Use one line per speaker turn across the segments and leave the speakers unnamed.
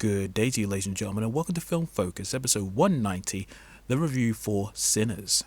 Good day to you, ladies and gentlemen, and welcome to Film Focus, episode 190, the review for Sinners.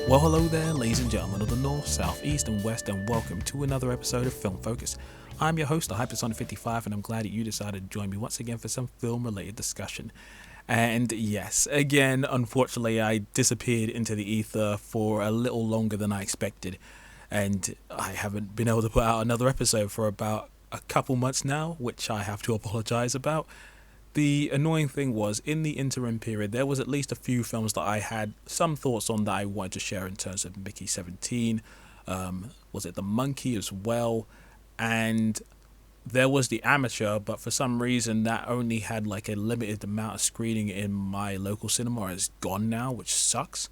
Well, hello there, ladies and gentlemen of the North, South, East, and West, and welcome to another episode of Film Focus. I'm your host, the Hypersonic55, and I'm glad that you decided to join me once again for some film-related discussion. And yes, again, unfortunately, I disappeared into the ether for a little longer than I expected, and I haven't been able to put out another episode for about a couple months now, which I have to apologize about. The annoying thing was, in the interim period, there was at least a few films that I had some thoughts on that I wanted to share in terms of Mickey 17, was it The Monkey as well, and there was The Amateur, but for some reason that only had like a limited amount of screening in my local cinema. It's gone now, which sucks.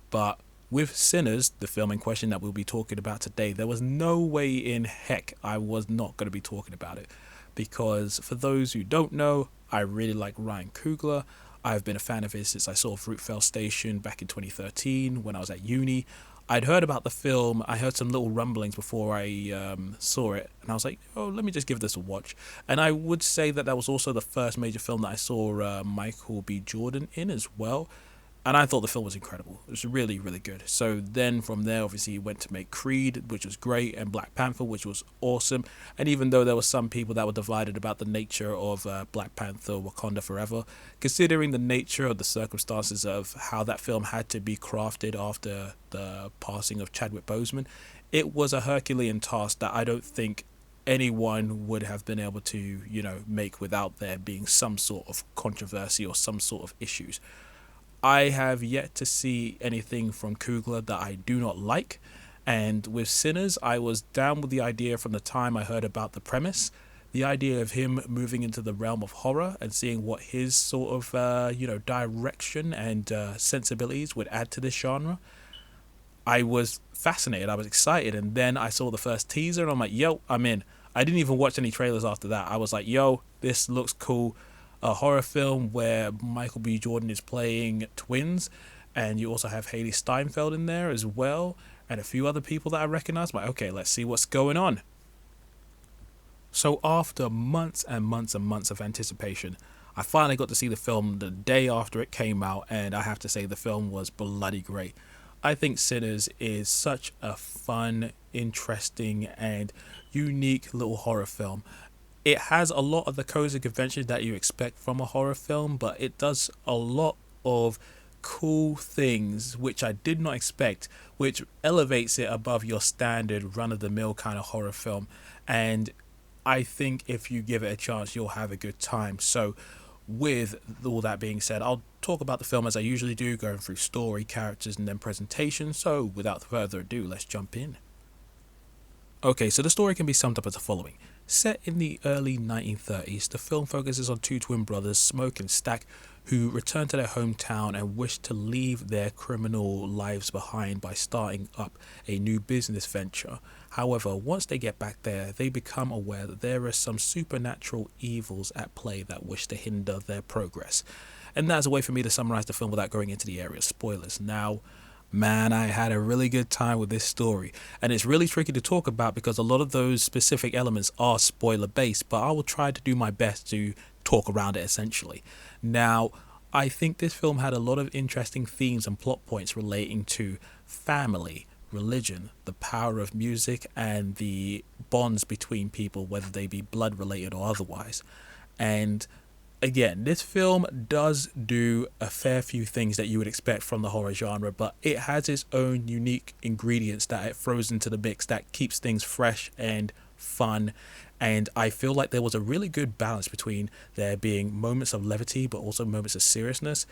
But with Sinners, the film in question that we'll be talking about today, there was no way in heck I was not going to be talking about it. Because for those who don't know, I really like Ryan Coogler. I've been a fan of his since I saw Fruitvale Station back in 2013 when I was at uni. I'd heard about the film. I heard some little rumblings before I saw it, and I was like, oh, let me just give this a watch. And I would say that was also the first major film that I saw Michael B. Jordan in as well. And I thought the film was incredible. It was really, really good. So then from there, obviously, he went to make Creed, which was great, and Black Panther, which was awesome. And even though there were some people that were divided about the nature of Black Panther, Wakanda Forever, considering the nature of the circumstances of how that film had to be crafted after the passing of Chadwick Boseman, it was a Herculean task that I don't think anyone would have been able to, make without there being some sort of controversy or some sort of issues. I have yet to see anything from Coogler that I do not like, and with Sinners, I was down with the idea from the time I heard about the premise, the idea of him moving into the realm of horror and seeing what his sort of, direction and sensibilities would add to this genre. I was fascinated, I was excited, and then I saw the first teaser, and I'm like, yo, I'm in. I didn't even watch any trailers after that. I was like, yo, this looks cool. A horror film where Michael B. Jordan is playing twins, and you also have Haley Steinfeld in there as well, and a few other people that I recognize. I'm like, okay, let's see what's going on. So after months and months and months of anticipation, I finally got to see the film the day after it came out, and I have to say the film was bloody great. I think Sinners is such a fun, interesting, and unique little horror film. It has a lot of the cozy conventions that you expect from a horror film, but it does a lot of cool things which I did not expect, which elevates it above your standard run-of-the-mill kind of horror film. And I think if you give it a chance, you'll have a good time. So with all that being said, I'll talk about the film as I usually do, going through story, characters, and then presentation. So without further ado, let's jump in. Okay, so the story can be summed up as the following. Set in the early 1930s, the film focuses on two twin brothers, Smoke and Stack, who return to their hometown and wish to leave their criminal lives behind by starting up a new business venture. However, once they get back there, they become aware that there are some supernatural evils at play that wish to hinder their progress. And that's a way for me to summarize the film without going into the area of spoilers. Now, man, I had a really good time with this story, and it's really tricky to talk about because a lot of those specific elements are spoiler based, but I will try to do my best to talk around it essentially. Now, I think this film had a lot of interesting themes and plot points relating to family, religion, the power of music, and the bonds between people, whether they be blood related or otherwise. And again, this film does do a fair few things that you would expect from the horror genre, but it has its own unique ingredients that it throws into the mix that keeps things fresh and fun. And I feel like there was a really good balance between there being moments of levity but also moments of seriousness.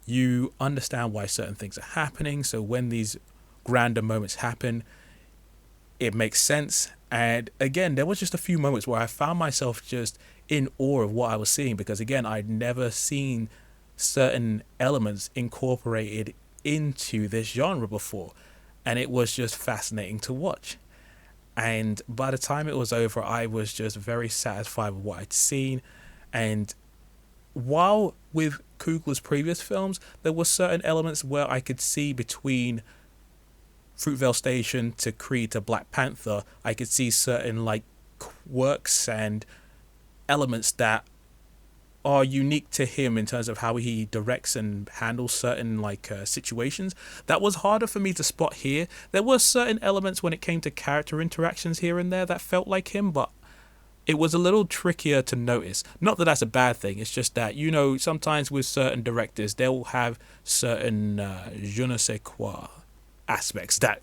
You understand why certain things are happening, so when these grander moments happen, it makes sense. And again, there was just a few moments where I found myself just in awe of what I was seeing, because again, I'd never seen certain elements incorporated into this genre before, and it was just fascinating to watch. And by the time it was over, I was just very satisfied with what I'd seen. And while with Coogler's previous films, there were certain elements where I could see between Fruitvale Station to Creed to Black Panther, I could see certain like quirks and elements that are unique to him in terms of how he directs and handles certain situations. That was harder for me to spot here. There were certain elements when it came to character interactions here and there that felt like him, but it was a little trickier to notice. Not that that's a bad thing, it's just that, sometimes with certain directors, they'll have certain je ne sais quoi aspects that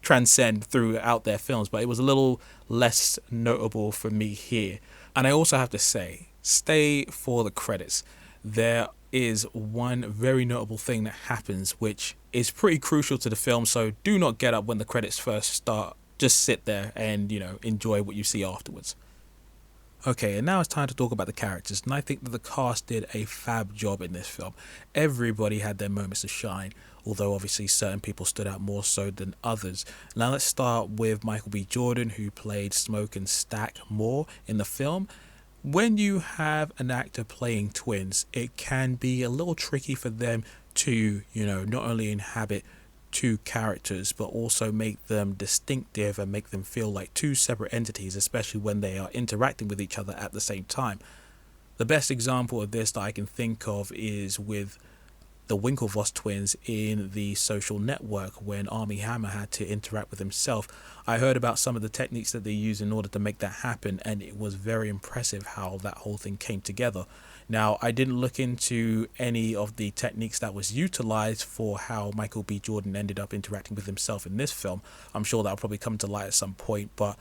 transcend throughout their films, but it was a little less notable for me here. And I also have to say, stay for the credits. There is one very notable thing that happens which is pretty crucial to the film, so do not get up when the credits first start. Just sit there and, enjoy what you see afterwards. Okay, and now it's time to talk about the characters, and I think that the cast did a fab job in this film. Everybody had their moments to shine, although obviously certain people stood out more so than others. Now let's start with Michael B. Jordan, who played Smoke and Stack Moore in the film. When you have an actor playing twins, it can be a little tricky for them to, not only inhabit two characters, but also make them distinctive and make them feel like two separate entities, especially when they are interacting with each other at the same time. The best example of this that I can think of is with the Winklevoss twins in The Social Network, when Armie Hammer had to interact with himself. I heard about some of the techniques that they use in order to make that happen, and it was very impressive how that whole thing came together. Now, I didn't look into any of the techniques that was utilized for how Michael B. Jordan ended up interacting with himself in this film. I'm sure that'll probably come to light at some point, but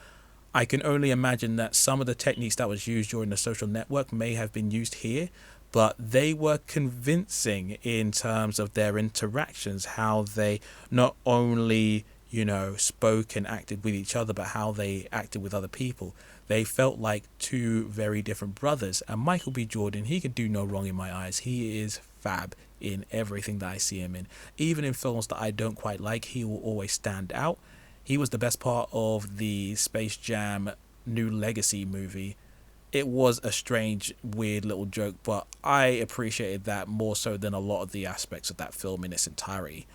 I can only imagine that some of the techniques that was used during The Social Network may have been used here, but they were convincing in terms of their interactions, how they not only, spoke and acted with each other, but how they acted with other people. They felt like two very different brothers. And Michael B. Jordan, he can do no wrong in my eyes. He is fab in everything that I see him in. Even in films that I don't quite like, he will always stand out. He was the best part of the Space Jam New Legacy movie. It was a strange, weird little joke, but I appreciated that more so than a lot of the aspects of that film in its entirety.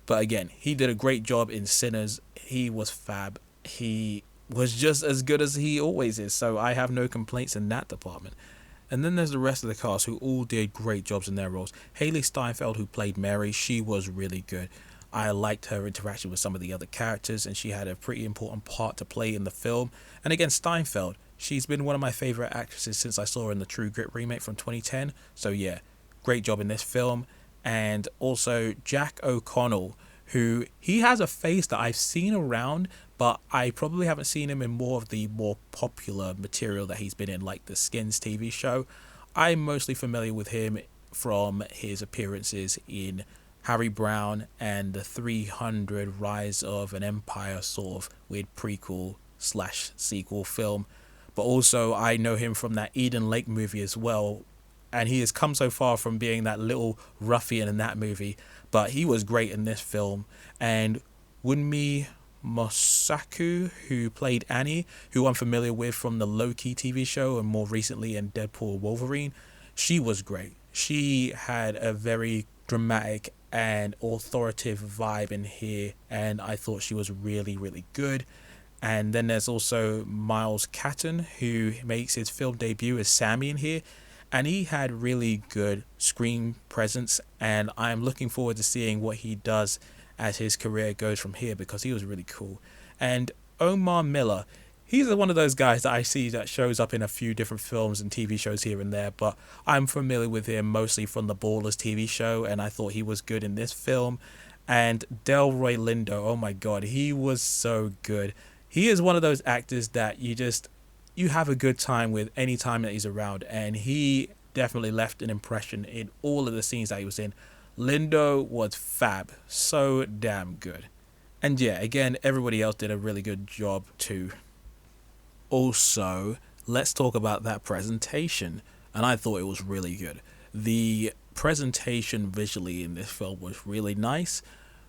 But again, he did a great job in Sinners. He was fab. He was just as good as he always is, so I have no complaints in that department. And then there's the rest of the cast who all did great jobs in their roles. Haley Steinfeld, who played Mary, she was really good. I liked her interaction with some of the other characters, and she had a pretty important part to play in the film. And again, Steinfeld, she's been one of my favorite actresses since I saw her in the True Grit remake from 2010. So yeah, great job in this film. And also Jack O'Connell, who he has a face that I've seen around, but I probably haven't seen him in more of the more popular material that he's been in, like the Skins TV show. I'm mostly familiar with him from his appearances in Harry Brown and the 300 Rise of an Empire sort of weird prequel / sequel film. But also I know him from that Eden Lake movie as well, and he has come so far from being that little ruffian in that movie, but he was great in this film. And Wunmi Mosaku, who played Annie, who I'm familiar with from the Loki TV show and more recently in Deadpool Wolverine, she was great. She had a very dramatic and authoritative vibe in here, and I thought she was really, really good. And then there's also Miles Catton, who makes his film debut as Sammy in here, and he had really good screen presence, and I'm looking forward to seeing what he does as his career goes from here, because he was really cool. And Omar Miller, he's one of those guys that I see that shows up in a few different films and TV shows here and there, but I'm familiar with him mostly from the Ballers TV show, and I thought he was good in this film. And Delroy Lindo, oh my god, he was so good. He is one of those actors that you have a good time with any time that he's around, and he definitely left an impression in all of the scenes that he was in. Lindo was fab, so damn good. And yeah, again, everybody else did a really good job too. Also, let's talk about that presentation. And I thought it was really good. The presentation visually in this film was really nice.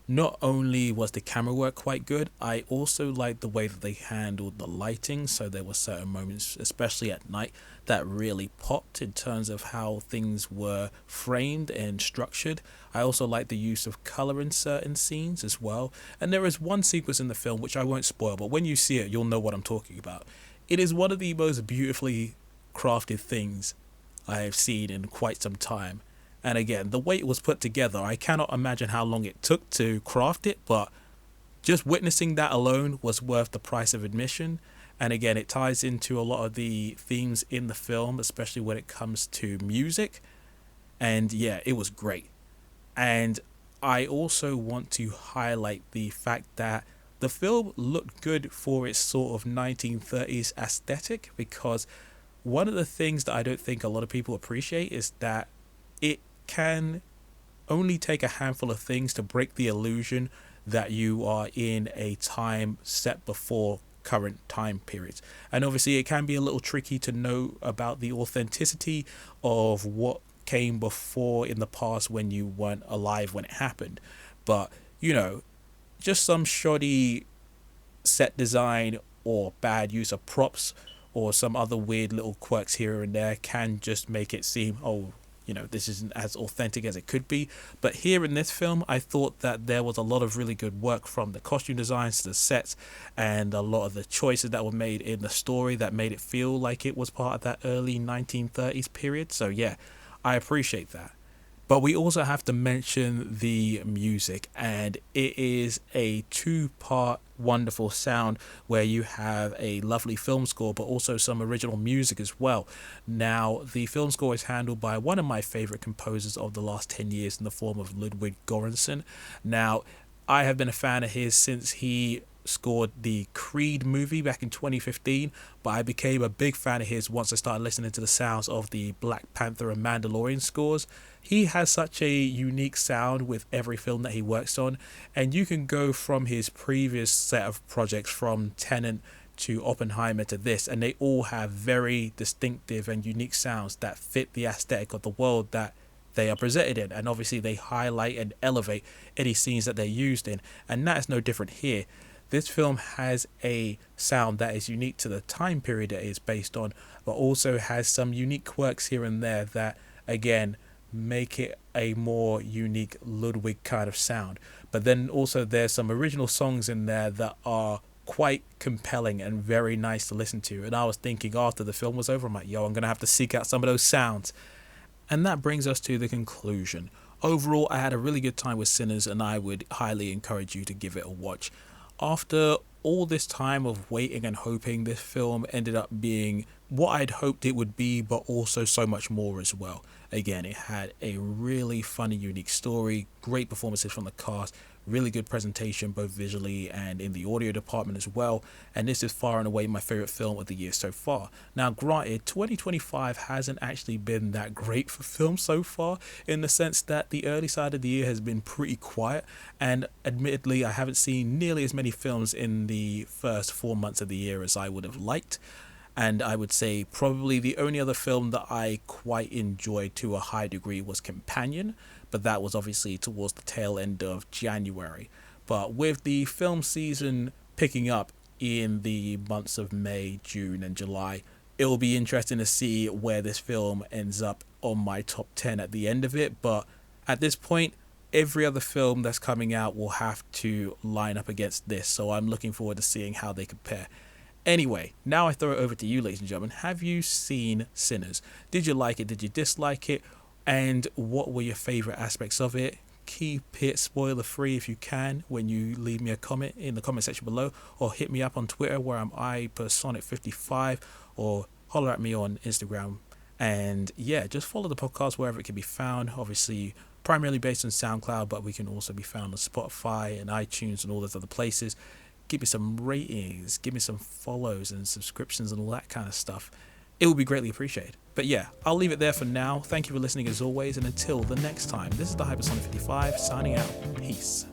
Not only was the camera work quite good, I also liked the way that they handled the lighting. So there were certain moments, especially at night, that really popped in terms of how things were framed and structured. I also liked the use of color in certain scenes as well. And there is one sequence in the film, which I won't spoil, but when you see it, you'll know what I'm talking about. It is one of the most beautifully crafted things I have seen in quite some time. And again, the way it was put together, I cannot imagine how long it took to craft it, but just witnessing that alone was worth the price of admission. And again, it ties into a lot of the themes in the film, especially when it comes to music. And yeah, it was great. And I also want to highlight the fact that the film looked good for its sort of 1930s aesthetic, because one of the things that I don't think a lot of people appreciate is that it can only take a handful of things to break the illusion that you are in a time set before current time periods. And obviously it can be a little tricky to know about the authenticity of what came before in the past when you weren't alive when it happened. But, just some shoddy set design or bad use of props or some other weird little quirks here and there can just make it seem, this isn't as authentic as it could be. But here in this film, I thought that there was a lot of really good work, from the costume designs to the sets, and a lot of the choices that were made in the story that made it feel like it was part of that early 1930s period. So yeah, I appreciate that. But we also have to mention the music, and it is a two-part wonderful sound where you have a lovely film score but also some original music as well. Now, the film score is handled by one of my favorite composers of the last 10 years in the form of Ludwig Göransson. Now, I have been a fan of his since he scored the Creed movie back in 2015, but I became a big fan of his once I started listening to the sounds of the Black Panther and Mandalorian scores. He has such a unique sound with every film that he works on, and you can go from his previous set of projects, from Tenet to Oppenheimer to this, and they all have very distinctive and unique sounds that fit the aesthetic of the world that they are presented in, and obviously they highlight and elevate any scenes that they're used in, and that is no different here. This film has a sound that is unique to the time period it is based on, but also has some unique quirks here and there that, again, make it a more unique Ludwig kind of sound. But then also there's some original songs in there that are quite compelling and very nice to listen to. And I was thinking after the film was over, I'm like, I'm going to have to seek out some of those sounds. And that brings us to the conclusion. Overall, I had a really good time with Sinners, and I would highly encourage you to give it a watch. After all this time of waiting and hoping, this film ended up being what I'd hoped it would be, but also so much more as well. Again, it had a really funny, unique story, great performances from the cast, really good presentation both visually and in the audio department as well, and this is far and away my favorite film of the year so far. Now granted, 2025 hasn't actually been that great for films so far, in the sense that the early side of the year has been pretty quiet, and admittedly I haven't seen nearly as many films in the first 4 months of the year as I would have liked. And I would say probably the only other film that I quite enjoyed to a high degree was Companion, but that was obviously towards the tail end of January. But with the film season picking up in the months of May, June and July, it will be interesting to see where this film ends up on my top 10 at the end of it. But at this point, every other film that's coming out will have to line up against this, so I'm looking forward to seeing how they compare. Anyway, now I throw it over to you, ladies and gentlemen. Have you seen Sinners? Did you like it? Did you dislike it? And what were your favourite aspects of it? Keep it spoiler free if you can when you leave me a comment in the comment section below, or hit me up on Twitter where I'm ipersonic55, or holler at me on Instagram. And yeah, just follow the podcast wherever it can be found. Obviously, primarily based on SoundCloud, but we can also be found on Spotify and iTunes and all those other places. Give me some ratings, give me some follows and subscriptions and all that kind of stuff. It would be greatly appreciated. But yeah, I'll leave it there for now. Thank you for listening as always, and until the next time, this is the Hypersonic 55 signing out. Peace.